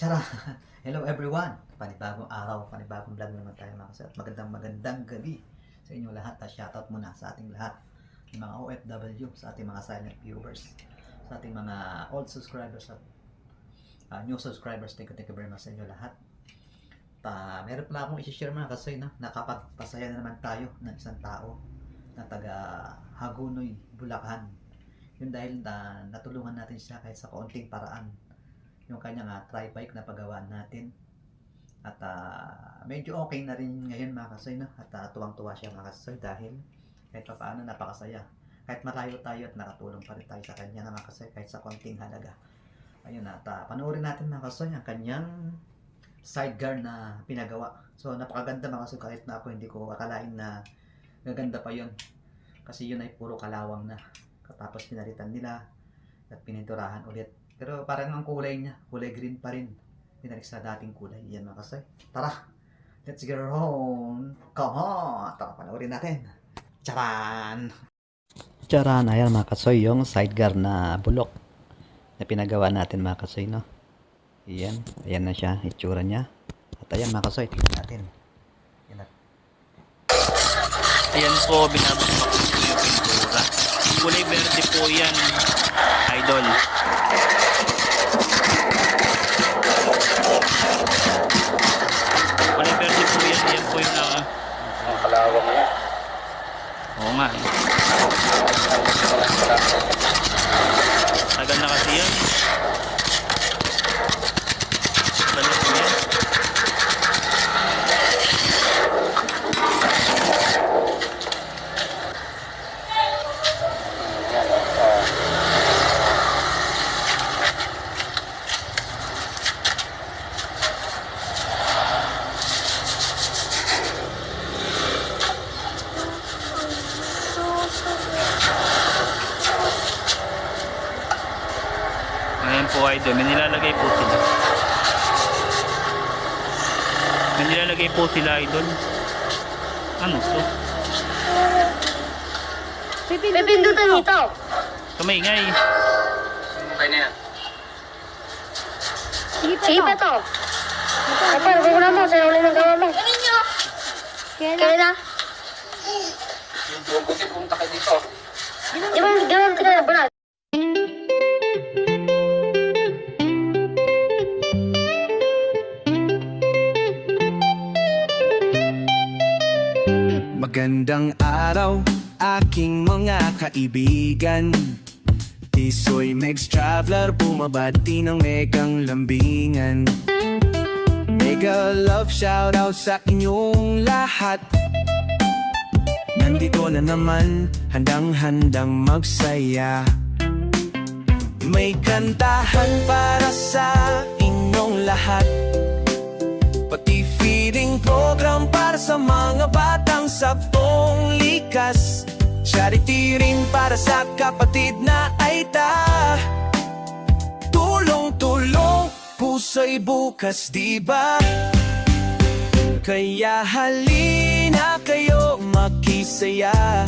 Tara! Hello everyone! Panibagong araw, panibagong vlog naman tayo mga kasat. Magandang gabi sa inyo lahat. Shoutout muna sa ating lahat, yung mga OFW, sa ating mga silent viewers, sa ating mga old subscribers at new subscribers. Thank you very much sa inyo lahat. Meron pala akong isi-share mga kasay na nakapagpasaya na naman tayo ng isang tao na taga Hagunoy, Bulacan. Yun dahil natulungan natin siya kahit sa kaunting paraan yung kanyang tri-bike na pagawaan natin. At medyo okay na rin ngayon mga kasay, no? At tuwang-tuwa siya mga kasay dahil kahit pa paano napakasaya. Kahit malayo tayo at nakatulong pa rin tayo sa kanya na mga kasay kahit sa konting halaga. Ayun, at panoorin natin mga kasay ang kanyang sidecar na pinagawa. So napakaganda mga kasay, kahit na ako hindi ko akalain na gaganda pa yun. Kasi yun ay puro kalawang na. Tapos pinalitan nila at pininturahan ulit. Pero parang ang kulay niya, kulay green pa rin. Pinalik sa dating kulay. Yan mga kasay. Tara! Let's get home! Come on! Tara, panoorin natin. Charan! Charan! Ayan mga kasay, yung sidecar na bulok na pinagawa natin mga kasay, no? Ayan. Ayan na siya, itsura niya. At ayan mga kasay, tingnan natin. Ayan po, binabagsak ko po yung pintura. Kulay verde po yan, idol. Kulay verde po yan, yan po yung Ang kalawang na. Oo nga eh. Tagal na kasi yan. Balik po yan. Ngayon po idol, may nilalagay po sila. May nilalagay po sila idol. Ano to? Pipindutan ito. Kamingay. Okay na yan. Sige pa to. Apa, huwag mo sa uli ng gawa mo. Ganun nyo. Kaya na. Yung buti pumunta kayo dito. Gawin kita na bulat. Magandang araw, aking mga kaibigan. Tisoy Megs Traveler, bumabati ng megang lambingan. Mega love shoutout sa inyong lahat. Nandito na naman, handang-handang magsaya. May kantahan para sa inyong lahat. Pati feeding program para sa mga batang saktong likas. Charity rin para sa kapatid na aita. Tulong-tulong, puso'y bukas, diba? Kaya halina kayo makisaya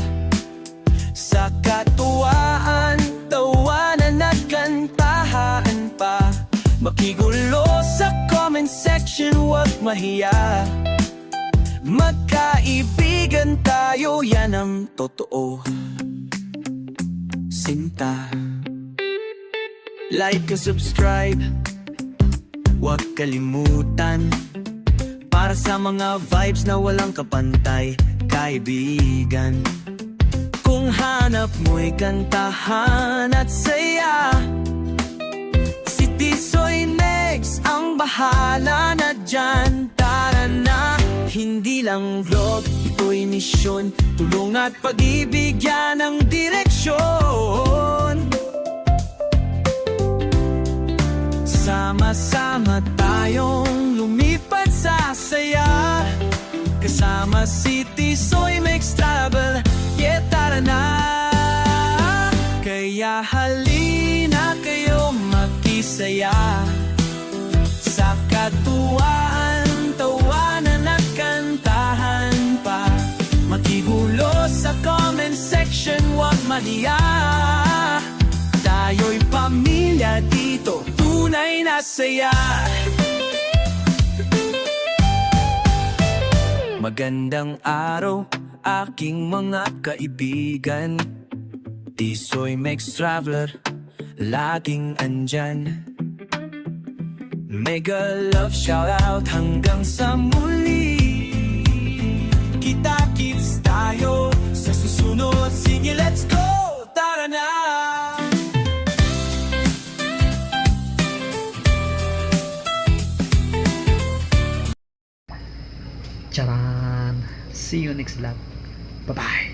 sa katuwaan, tawanan at kantahan pa. Makigulo sa comment section, huwag mahiya. Magkaibigan tayo, yan ang totoo. Sinta. Like and subscribe, huwag kalimutan. Para sa mga vibes na walang kapantay, kaibigan. Kung hanap mo'y kantahan at saya, si Tisoy Megs ang bahala na dyan. Tara na, hindi lang vlog, ito'y misyon. Tulong at pag-ibig yan ang direksyon. Sama-sama tayong lumipat sa saya. Kasama si Tisoy Megs Travel, yeah tara na. Kaya halina kayo makisaya sa katuwaan, tawanan at kantahan pa. Makigulo sa comment section, huwag mahiya. Tayo'y pamilya dito, tunay na saya. Magandang araw, aking mga kaibigan. Tisoy Mex Traveler, laging andyan. Mega love shoutout hanggang sa muli. Kita-kits tayo sa susunod. Sige, let's go! Tara na! Charan! See you next vlog. Bye-bye!